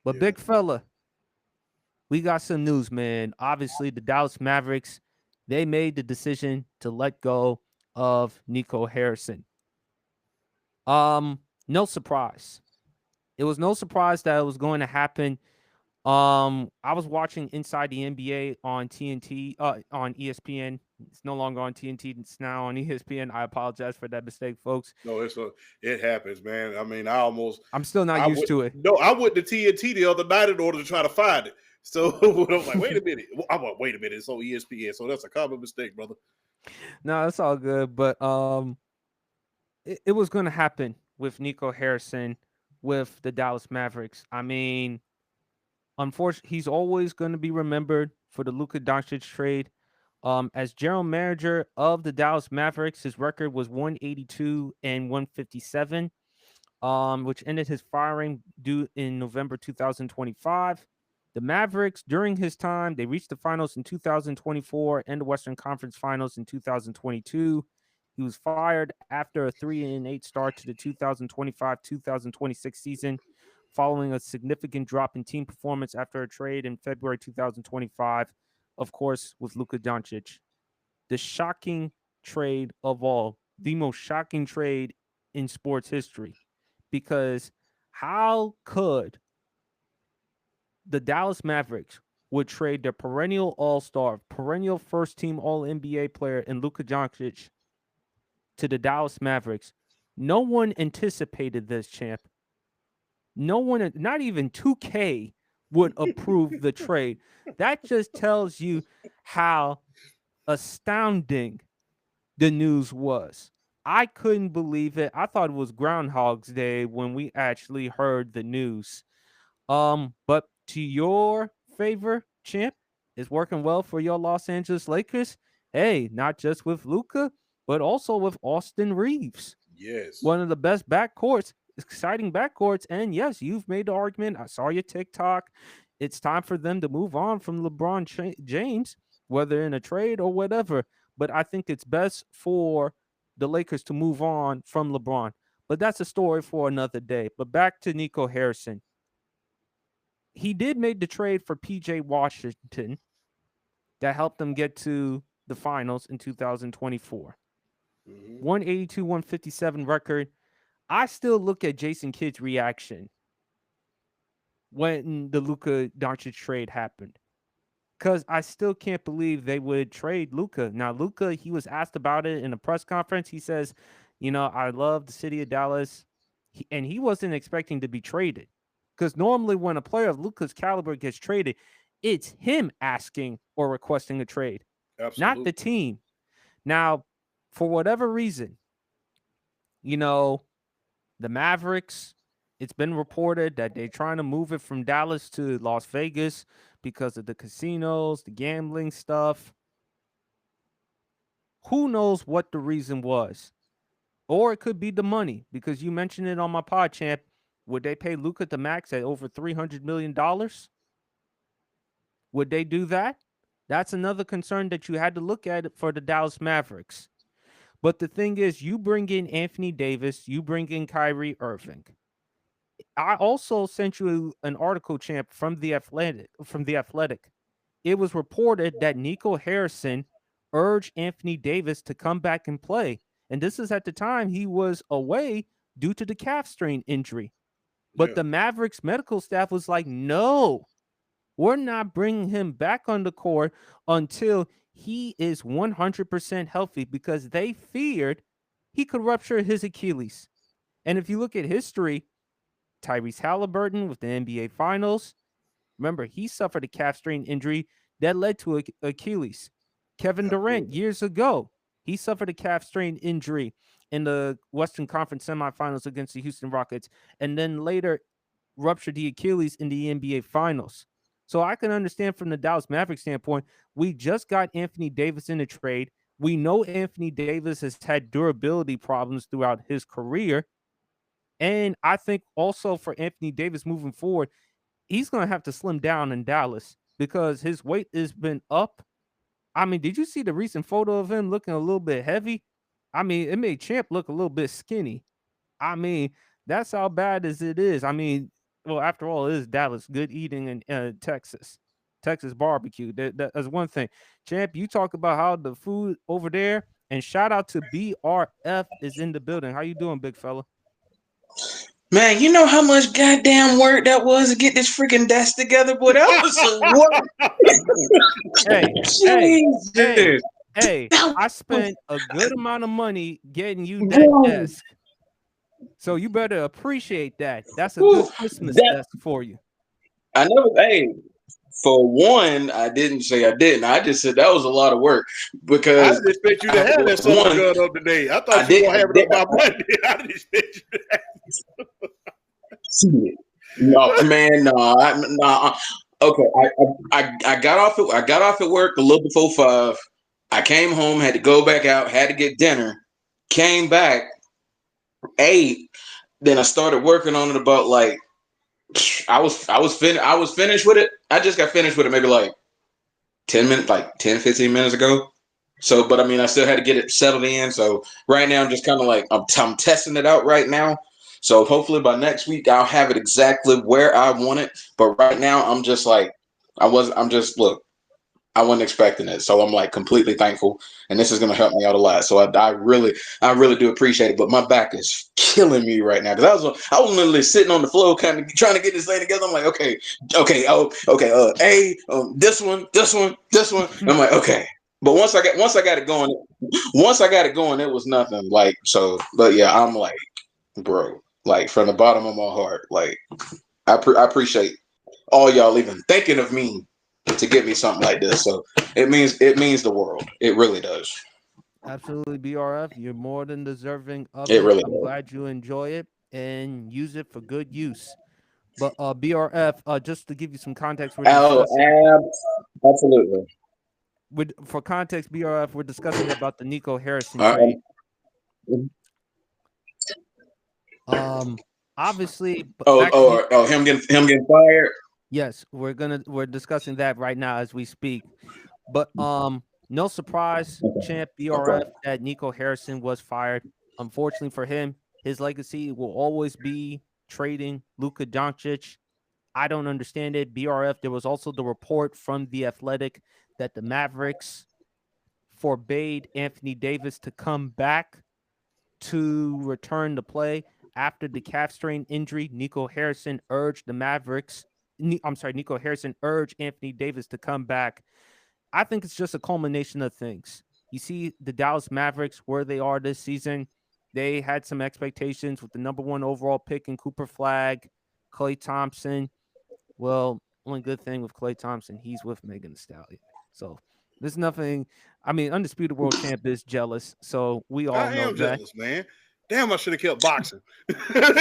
But Yeah. big fella, we got some news, man. Obviously, the Dallas Mavericks, they made the decision to let go of Nico Harrison. No surprise. It was no surprise that it was going to happen. I was watching Inside the NBA on TNT, on ESPN. It's no longer on TNT. It's now on ESPN. I apologize for that mistake, folks. No, it happens, man. I mean, I'm still not used to it. I went to TNT the other night in order to try to find it. So I was like, wait a minute. I'm like, wait a minute. It's on ESPN. So that's a common mistake, brother. No, it's all good. But it was going to happen with Nico Harrison with the Dallas Mavericks. I mean, unfortunately, he's always going to be remembered for the Luka Doncic trade. As general manager of the Dallas Mavericks, his record was 182 and 157, which ended his firing due in November 2025. The Mavericks, during his time, they reached the finals in 2024 and the Western Conference Finals in 2022. He was fired after a 3-8 start to the 2025-2026 season, following a significant drop in team performance after a trade in February 2025, of course, with Luka Doncic. The shocking trade of all, the most shocking trade in sports history. Because how could the Dallas Mavericks would trade their perennial all-star, perennial first-team All-NBA player in Luka Doncic to the Dallas Mavericks? No one anticipated this, champ. No one, not even 2K, would approve the trade. That just tells you how astounding the news was. I couldn't believe it. I thought it was Groundhog's Day when we actually heard the news. But to your favor, champ, is working well for your Los Angeles Lakers. Hey, not just with Luka, but also with Austin Reeves, Yes. one of the best backcourts, exciting backcourts. And yes, you've made the argument. I saw your TikTok. It's time for them to move on from LeBron James, whether in a trade or whatever. But I think it's best for the Lakers to move on from LeBron. But that's a story for another day. But back to Nico Harrison. He did make the trade for PJ Washington that helped them get to the finals in 2024. Mm-hmm. 182, 157 record. I still look at Jason Kidd's reaction when the Luka Doncic trade happened, because I still can't believe they would trade Luka. Now, Luka, he was asked about it in a press conference. He says, I love the city of Dallas. And he wasn't expecting to be traded, because normally when a player of Luka's caliber gets traded, it's him asking or requesting a trade, not the Absolutely. team. Now, for whatever reason, you know, the Mavericks, it's been reported that they're trying to move it from Dallas to Las Vegas because of the casinos, the gambling stuff. Who knows what the reason was? Or it could be the money, because you mentioned it on my pod, champ. Would they pay Luka the max at over $300 million? Would they do that? That's another concern that you had to look at for the Dallas Mavericks. But the thing is, you bring in Anthony Davis, you bring in Kyrie Irving. I also sent you an article, champ, from the Athletic. It was reported that Nico Harrison urged Anthony Davis to come back and play. And this is at the time he was away due to the calf strain injury. But Yeah. the Mavericks medical staff was like, no, we're not bringing him back on the court until he is 100% healthy, because they feared he could rupture his Achilles. And if you look at history, Tyrese Halliburton with the NBA Finals, remember, he suffered a calf strain injury that led to Achilles. Kevin Durant, Absolutely. years ago, he suffered a calf strain injury in the Western Conference semifinals against the Houston Rockets, and then later ruptured the Achilles in the NBA Finals. So I can understand from the Dallas Mavericks standpoint, we just got Anthony Davis in a trade. We know Anthony Davis has had durability problems throughout his career. And I think also for Anthony Davis moving forward, he's going to have to slim down in Dallas because his weight has been up. I mean, did you see the recent photo of him looking a little bit heavy? I mean, it made Champ look a little bit skinny. I mean, that's how bad as it is. I mean, well, after all, it is Dallas. Good eating in Texas. Texas barbecue. That's one thing. Champ, you talk about how the food over there, and shout out to BRF is in the building. How you doing, big fella? Man, you know how much goddamn work that was to get this freaking desk together, boy. That was some Hey, work. hey, hey, Jesus. hey! That I was spent a good amount of money getting you that bro. desk, so you better appreciate that. That's a Whew. good Christmas That desk for you. I never hey, for one, I didn't say I didn't. I just said that was a lot of work I because didn't expect you to have that son of a one, gun up today. I I thought you were did gonna have it up by Monday. I didn't expect you to have see it. No, man, no, no. Okay, I got off. I got off at work a little before 5. I came home, had to go back out, had to get dinner. Came back, ate. Then I started working on it about like I was finished with it. I just got finished with it maybe like 10 minutes, like 10, 15 minutes ago. So, but I mean, I still had to get it settled in. So right now, I'm just kind of like I'm testing it out right now. So hopefully by next week, I'll have it exactly where I want it. But right now, I'm just like I'm just look. I wasn't expecting it, so I'm like completely thankful, and this is gonna help me out a lot. So I really do appreciate it. But my back is killing me right now because I was literally sitting on the floor, kind of trying to get this thing together. I'm like, okay, oh, okay, this one, this one, this one. I'm like, okay. But once I got it going, it was nothing. Like so, but yeah, I'm like, bro, like from the bottom of my heart, like I appreciate all y'all even thinking of me to give me something like this. So it means the world. It really does. Absolutely, BRF. You're more than deserving of It it. really I'm does. glad you enjoy it and use it for good use. But BRF, just to give you some context, we're Oh, discussing absolutely. with for context, BRF, we're discussing about the Nico Harrison trade. Um, Um, obviously, but back to you. him getting fired. Yes, we're discussing that right now as we speak. But no surprise, champ Okay. BRF, that Nico Harrison was fired. Unfortunately for him, his legacy will always be trading Luka Doncic. I don't understand it. BRF, there was also the report from The Athletic that the Mavericks forbade Anthony Davis to come back to return to play after the calf strain injury. Nico Harrison urged the Mavericks. I'm sorry, Nico Harrison urged Anthony Davis to come back. I think it's just a culmination of things. You see the Dallas Mavericks where they are this season. They had some expectations with the number 1 overall pick in Cooper Flag, Klay Thompson. Well, only good thing with Klay Thompson, he's with Megan Thee Stallion. So there's nothing. I mean, undisputed world champ is jealous, so we all I know am that. jealous, man. Damn, I should have kept boxing. Damn,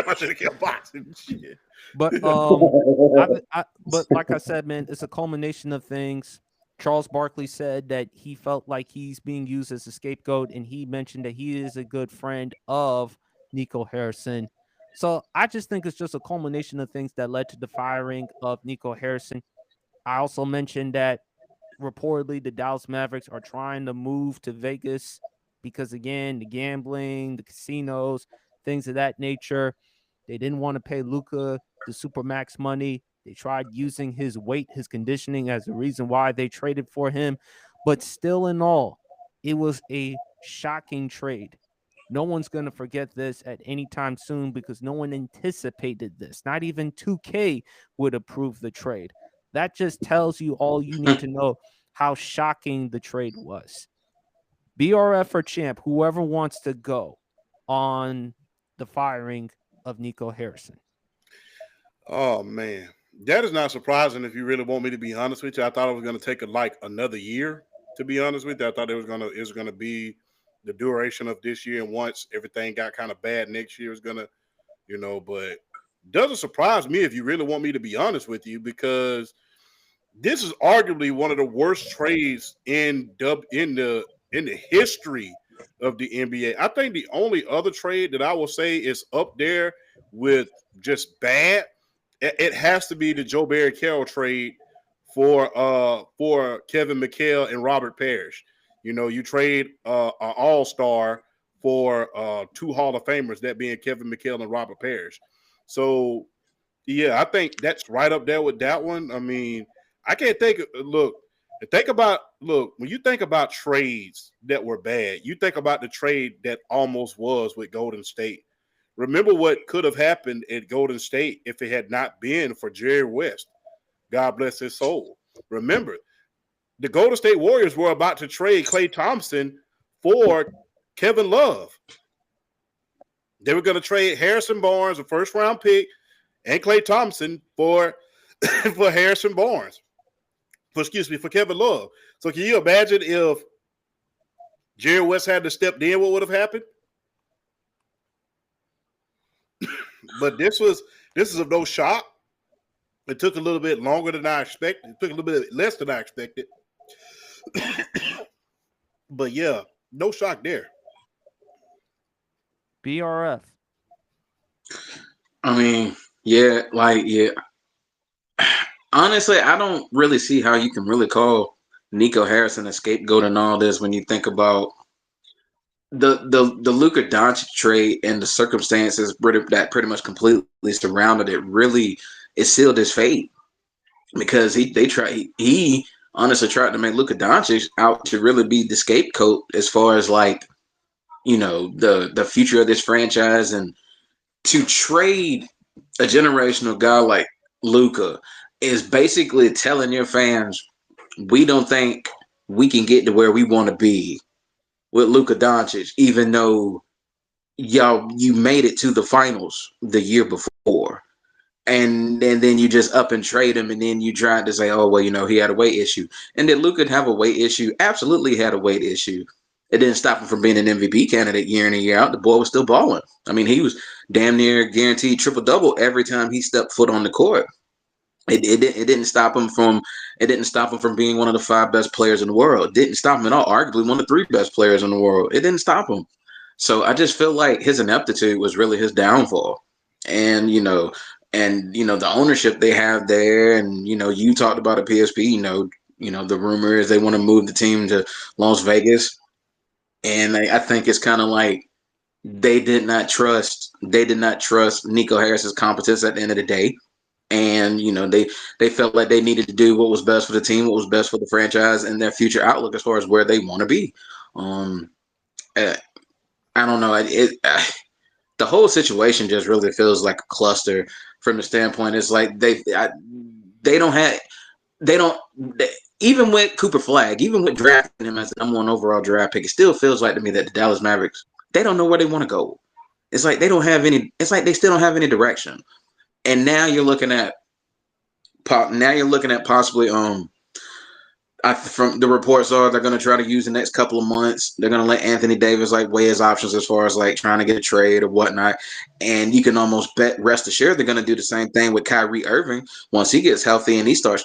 I should have kept boxing. Shit. But but like I said, man, it's a culmination of things. Charles Barkley said that he felt like he's being used as a scapegoat, and he mentioned that he is a good friend of Nico Harrison. So I just think it's just a culmination of things that led to the firing of Nico Harrison. I also mentioned that reportedly the Dallas Mavericks are trying to move to Vegas because, again, the gambling, the casinos, things of that nature. They didn't want to pay Luka the supermax money. They tried using his weight, his conditioning as a reason why they traded for him. But still, in all, it was a shocking trade. No one's going to forget this at any time soon because no one anticipated this. Not even 2K would approve the trade. That just tells you all you need to know how shocking the trade was. BRF or champ, whoever wants to go on the firing of Nico Harrison. Oh man, that is not surprising. If you really want me to be honest with you, I thought it was going to take like another year. To be honest with you, I thought it was gonna be the duration of this year, and once everything got kind of bad, next year is gonna, But doesn't surprise me if you really want me to be honest with you, because this is arguably one of the worst trades in the history of the NBA. I think the only other trade that I will say is up there with just bad, it has to be the Joe Barry Carroll trade for Kevin McHale and Robert Parrish. You trade an all-star for 2 Hall of Famers, that being Kevin McHale and Robert Parrish. So Yeah, I think that's right up there with that one. I mean, I can't think. Look, when you think about trades that were bad, you think about the trade that almost was with Golden State. Remember what could have happened at Golden State if it had not been for Jerry West. God bless his soul. Remember, the Golden State Warriors were about to trade Klay Thompson for Kevin Love. They were going to trade Harrison Barnes, a first round pick, and Klay Thompson for Harrison Barnes. For Kevin Love. So can you imagine if Jerry West had to step in, what would have happened? But this is of no shock. It took a little bit longer than I expected. It took a little bit less than I expected. But yeah, no shock there. BRF. I mean, yeah. Honestly, I don't really see how you can really call Nico Harrison a scapegoat in all this when you think about the Luka Doncic trade and the circumstances that pretty much completely surrounded it. Really, it sealed his fate because he honestly tried to make Luka Doncic out to really be the scapegoat as far as like, you know, the future of this franchise, and to trade a generational guy like Luka is basically telling your fans, we don't think we can get to where we want to be with Luka Doncic, even though you made it to the finals the year before. And then you just up and trade him, and then you tried to say, oh, well, you know, he had a weight issue. And did Luka have a weight issue? Absolutely had a weight issue. It didn't stop him from being an MVP candidate year in and year out. The boy was still balling. I mean, he was damn near guaranteed triple-double every time he stepped foot on the court. It didn't stop him from being one of the 5 best players in the world. It didn't stop him at all. Arguably one of the 3 best players in the world. It didn't stop him. So I just feel like his ineptitude was really his downfall. And the ownership they have there, and you talked about a PSP. The rumor is they want to move the team to Las Vegas, and I think it's kind of like they did not trust Nico Harris's competence at the end of the day. And they felt like they needed to do what was best for the team, what was best for the franchise, and their future outlook as far as where they want to be. I don't know. The whole situation just really feels like a cluster from the standpoint. It's like even with Cooper Flag, even with drafting him as the number 1 overall draft pick, it still feels like to me that the Dallas Mavericks, they don't know where they want to go. It's like they still don't have any direction. And now you're looking at possibly from the reports are they're going to try to use the next couple of months. They're going to let Anthony Davis weigh his options as far as trying to get a trade or whatnot. And you can almost rest assured they're going to do the same thing with Kyrie Irving once he gets healthy and he starts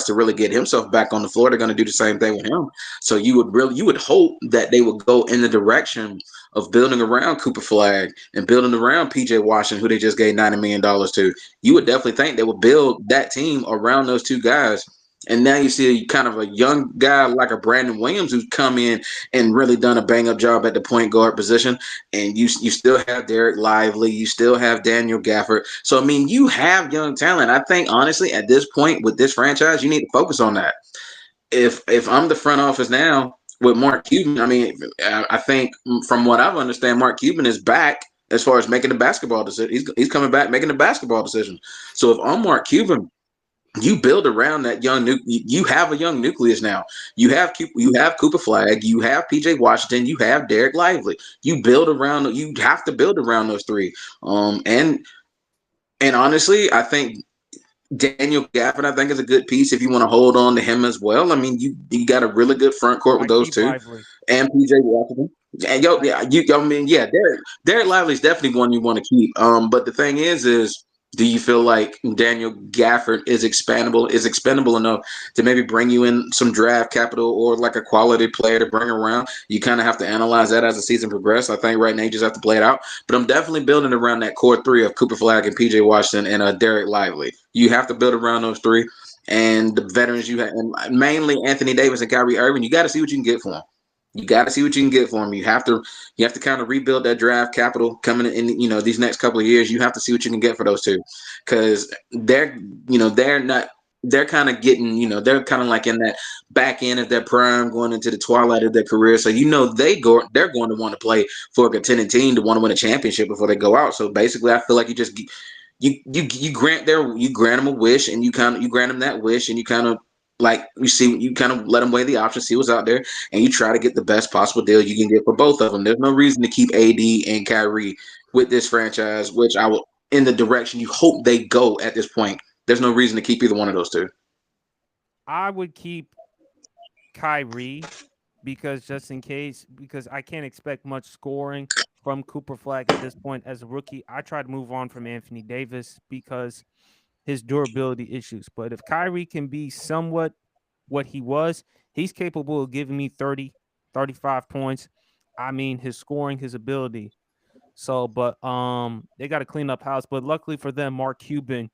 to really get himself back on the floor. They're going to do the same thing with him. So you would hope that they would go in the direction of building around Cooper Flag and building around PJ Washington, who they just gave $90 million to. You would definitely think they would build that team around those 2 guys. And now you see kind of a young guy like a Brandon Williams who's come in and really done a bang-up job at the point guard position. And you still have Derek Lively. You still have Daniel Gafford. So, I mean, you have young talent. I think, honestly, at this point with this franchise, you need to focus on that. If I'm the front office now with Mark Cuban, I mean, I think from what I've understand, Mark Cuban is back as far as making the basketball decision. He's coming back making the basketball decision. So if I'm Mark Cuban, you build around that young you have a young nucleus now. You have Cooper Flag, you have PJ Washington, you have Derek Lively. You have to build around those 3. And honestly, I think Daniel Gafford, I think, is a good piece if you want to hold on to him as well. I mean, you got a really good front court with those 2. Lively. And PJ Washington. And Derek Lively is definitely one you want to keep. But the thing is do you feel like Daniel Gafford is expendable enough to maybe bring you in some draft capital or like a quality player to bring around? You kind of have to analyze that as the season progresses. I think right now you just have to play it out. But I'm definitely building around that core 3 of Cooper Flag and PJ Washington and Derek Lively. You have to build around those 3. And the veterans you have, and mainly Anthony Davis and Kyrie Irving, you got to see what you can get for them. You got to see what you can get for him. You have to kind of rebuild that draft capital coming in. These next couple of years, you have to see what you can get for those two, because they're not. They're kind of getting, they're kind of like in that back end of their prime, going into the twilight of their career. So they're going to want to play for a contending team to want to win a championship before they go out. So basically, I feel like you grant them a wish, and you grant them that wish, and you kind of like you kind of let them weigh the options, see what's out there, and you try to get the best possible deal you can get for both of them. There's no reason to keep AD and Kyrie with this franchise, which I will in the direction you hope they go at this point. There's no reason to keep either one of those two. I would keep Kyrie because I can't expect much scoring from Cooper Flag at this point as a rookie. I try to move on from Anthony Davis because his durability issues. But if Kyrie can be somewhat what he was, he's capable of giving me 30, 35 points. I mean, his scoring, his ability. So, but they got to clean up house. But luckily for them, Mark Cuban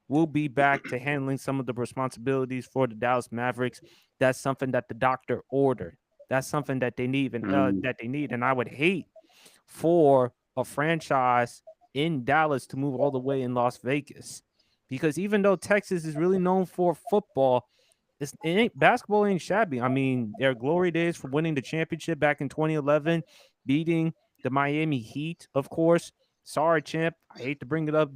will be back to handling some of the responsibilities for the Dallas Mavericks. That's something that the doctor ordered. That's something that they need, and I would hate for a franchise in Dallas to move all the way in Las Vegas, because even though Texas is really known for football, basketball ain't shabby. I mean, their glory days for winning the championship back in 2011, beating the Miami Heat, of course. Sorry, champ. I hate to bring it up.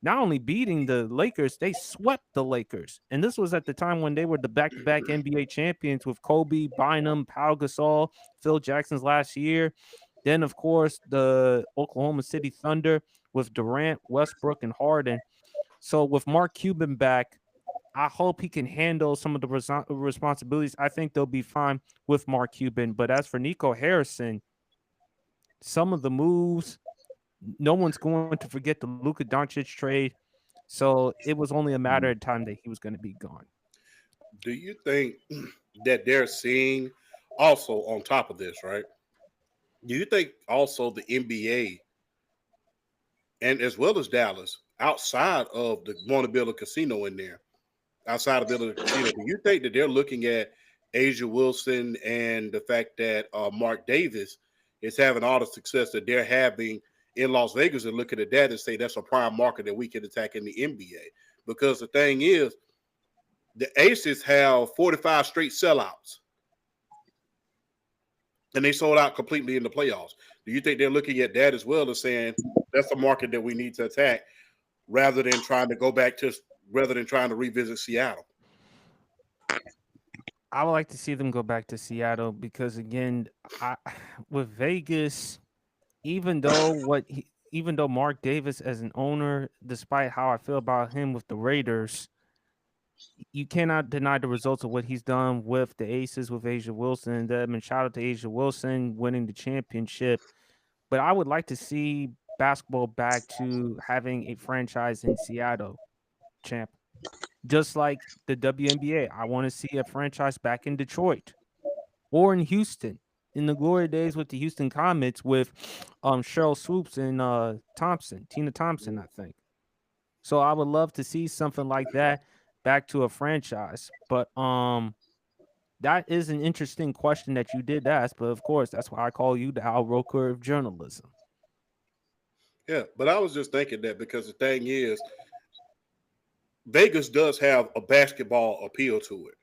Not only beating the Lakers, they swept the Lakers. And this was at the time when they were the back-to-back NBA champions with Kobe, Bynum, Pau Gasol, Phil Jackson's last year. Then, of course, the Oklahoma City Thunder with Durant, Westbrook, and Harden. So with Mark Cuban back, I hope he can handle some of the responsibilities. I think they'll be fine with Mark Cuban. But as for Nico Harrison, some of the moves, no one's going to forget the Luka Doncic trade. So it was only a matter of time that he was going to be gone. Do you think that they're seeing also on top of this, right? Do you think also the NBA and as well as Dallas, outside of the want to build a casino in there, outside of building a casino, do you think that they're looking at Asia Wilson and the fact that Mark Davis is having all the success that they're having in Las Vegas and looking at that and say that's a prime market that we can attack in the NBA? Because the thing is, the Aces have 45 straight sellouts, and they sold out completely in the playoffs. Do you think they're looking at that as well as saying that's a market that we need to attack rather than trying to revisit Seattle? I would like to see them go back to Seattle because, again, with Vegas, even though Mark Davis as an owner, despite how I feel about him with the Raiders, you cannot deny the results of what he's done with the Aces, with Asia Wilson and them. And shout out to Asia Wilson winning the championship. But I would like to see basketball back to having a franchise in Seattle, champ. Just like the WNBA, I want to see a franchise back in Detroit or in Houston in the glory days with the Houston Comets with Cheryl Swoops and Tina Thompson, I think. So I would love to see something like that back to a franchise. But that is an interesting question that you did ask. But of course, that's why I call you the Al Roker of journalism. Yeah, but I was just thinking that because the thing is, Vegas does have a basketball appeal to it.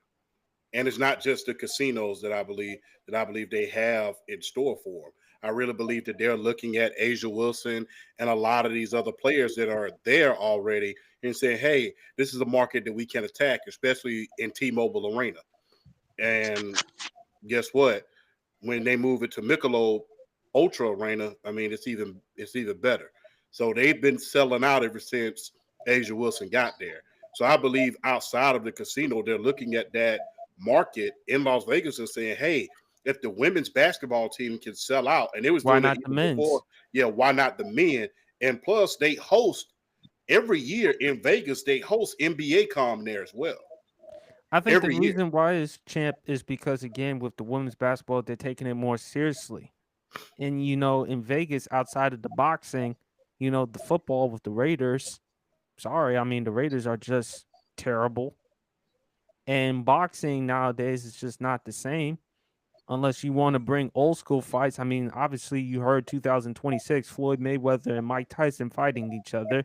And it's not just the casinos that I believe they have in store for them. I really believe that they're looking at Asia Wilson and a lot of these other players that are there already and saying, hey, this is a market that we can attack, especially in T-Mobile Arena. And guess what? When they move it to Michelob Ultra Arena, I mean, it's even better. So they've been selling out ever since Asia Wilson got there. So I believe outside of the casino, they're looking at that market in Las Vegas and saying, hey, if the women's basketball team can sell out, and it was why doing not it the men's? Before, yeah, why not the men? And plus, they host every year in Vegas. They host NBA Com there as well. I think the reason why is champ is because, again, with the women's basketball, they're taking it more seriously. And in Vegas, outside of the boxing, the football with the Raiders. Sorry, I mean the Raiders are just terrible. And boxing nowadays is just not the same. unless you want to bring old school fights. I mean, obviously, you heard 2026 Floyd Mayweather and Mike Tyson fighting each other,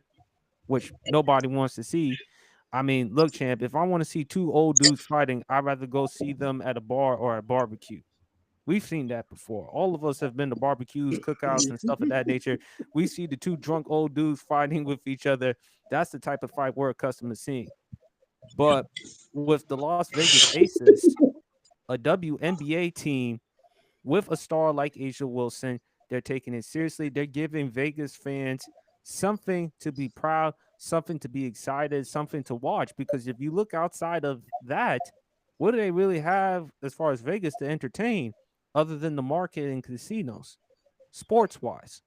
which nobody wants to see. I mean, look, champ, if I want to see two old dudes fighting, I'd rather go see them at a bar or a barbecue. We've seen that before. All of us have been to barbecues, cookouts, and stuff of that nature. We see the two drunk old dudes fighting with each other. That's the type of fight we're accustomed to seeing. But with the Las Vegas Aces, a WNBA team with a star like Asia Wilson, they're taking it seriously. They're giving Vegas fans something to be proud, something to be excited, something to watch. Because if you look outside of that, what do they really have as far as Vegas to entertain other than the market and casinos, sports wise?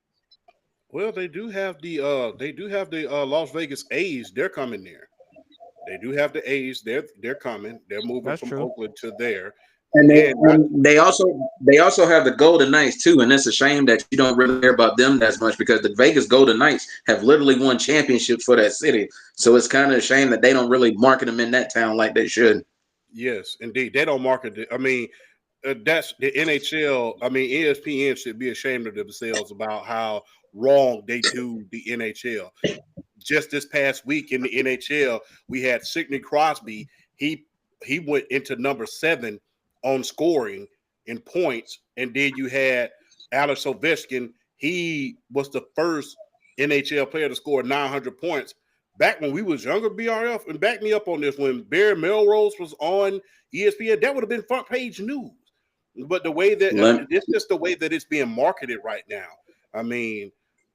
Well, they do have the Las Vegas A's. They're coming there. They do have the A's. They're coming. They're moving That's from true. Oakland to there. And And they also have the Golden Knights too, and it's a shame that you don't really hear about them as much because the Vegas Golden Knights have literally won championships for that city. So it's kind of a shame that they don't really market them in that town like they should. yes, indeed, they don't market it. I mean, that's the NHL. I mean, ESPN should be ashamed of themselves about how wrong they do the NHL. Just this past week in the NHL, we had Sidney Crosby. He went into number 7 on scoring in points, and then you had Alex Ovechkin. He was the first NHL player to score 900 points back when we was younger. BRF, and back me up on this, when Barry Melrose was on ESPN, that would have been front page news. But the way that it's just the way that it's being marketed right now. I mean,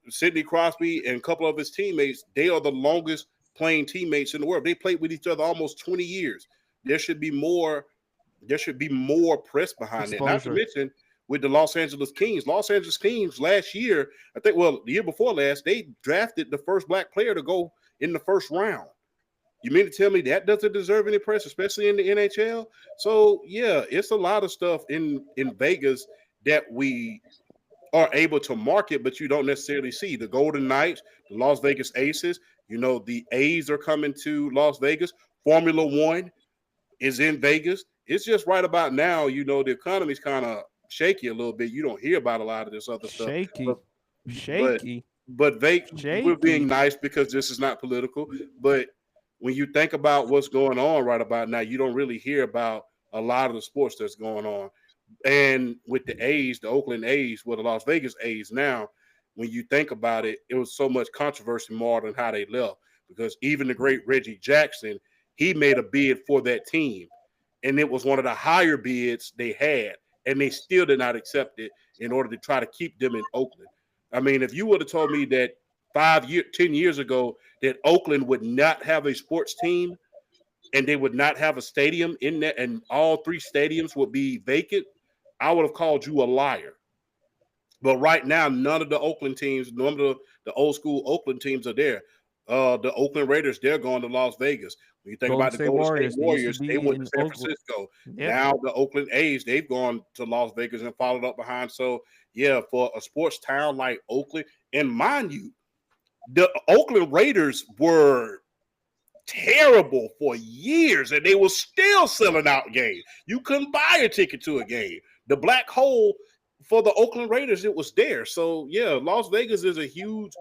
Sidney Crosby and a couple of his teammates, they are the longest playing teammates in the world. They played with each other almost 20 years. There should be more press behind that. Not to mention with the Los Angeles Kings. Los Angeles Kings last year, I think, well, the year before last, they drafted the first black player to go in the first round. You mean to tell me that doesn't deserve any press, especially in the NHL? So, yeah, it's a lot of stuff in Vegas that we are able to market, but you don't necessarily see. The Golden Knights, the Las Vegas Aces, the A's are coming to Las Vegas. Formula One is in Vegas. It's just right about now, the economy's kind of shaky a little bit. You don't hear about a lot of this other stuff. Shaky. But we're being nice because this is not political. But when you think about what's going on right about now, you don't really hear about a lot of the sports that's going on. And with the A's, the Oakland A's, the Las Vegas A's now, when you think about it, it was so much controversy more than how they left. Because even the great Reggie Jackson, he made a bid for that team. And it was one of the higher bids they had. And they still did not accept it in order to try to keep them in Oakland. I mean, if you would have told me that 10 years ago that Oakland would not have a sports team and they would not have a stadium in there and all 3 stadiums would be vacant, I would have called you a liar. But right now, none of the Oakland teams, none of the old school Oakland teams are there. The Oakland Raiders, they're going to Las Vegas. When you think about the Golden State Warriors, they went to San Francisco. Yep. Now the Oakland A's, they've gone to Las Vegas and followed up behind. So, yeah, for a sports town like Oakland, and mind you, the Oakland Raiders were terrible for years, and they were still selling out games. You couldn't buy a ticket to a game. The black hole for the Oakland Raiders, it was there. So, yeah, Las Vegas is a huge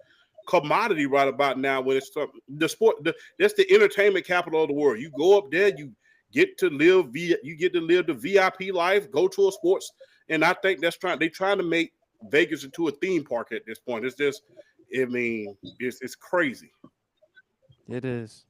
commodity right about now when it's the sport. That's the entertainment capital of the world. You go up there, you get to live the VIP life, go to a sports, and I think they're trying to make Vegas into a theme park at this point. It's just, I mean, it's crazy. It is.